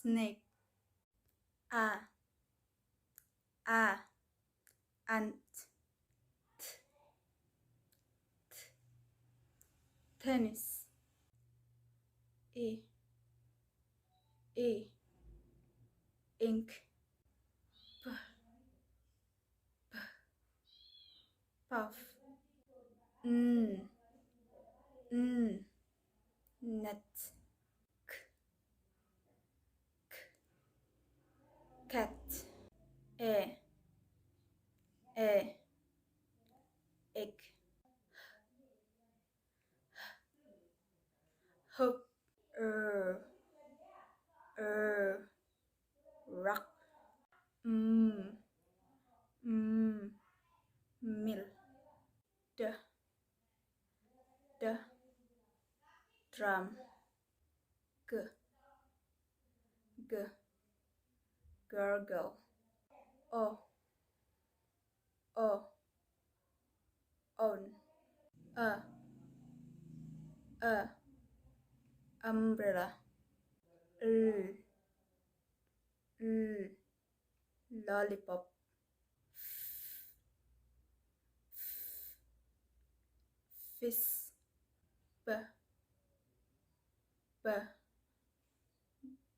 snake. A ant. Tennis. E ink. Puff. Net. Cat. A egg. Hook. Rock. Mill. D drum. G gurgle. O own. Umbrella. L lollipop. Fish. B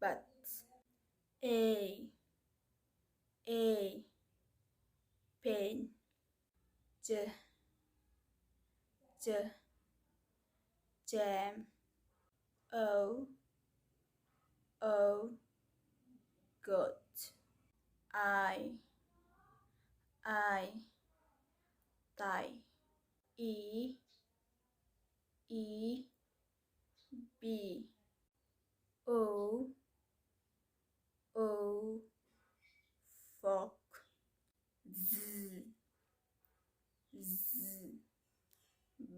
bat. A pain. J jam. O goat. I tie. E bee. O fork. Z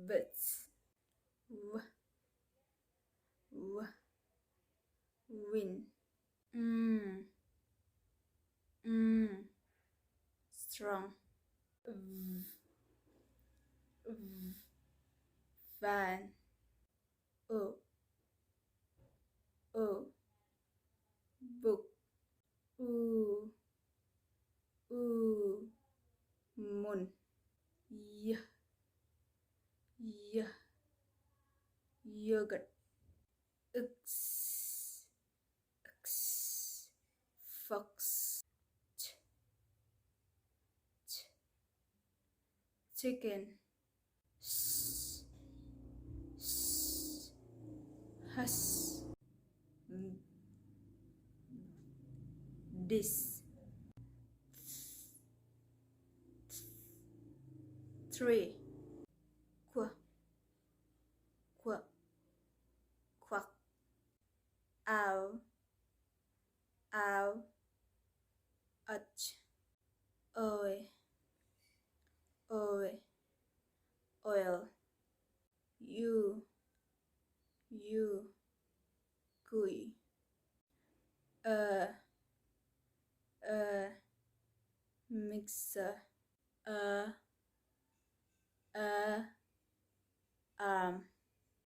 boots. W win. Strong. Van. O book. Moon. Y yogurt. X fox. Chicken. Hush. This. 3. Quack. Ow. Ouch. Oe. Oil. You kui. Mixer.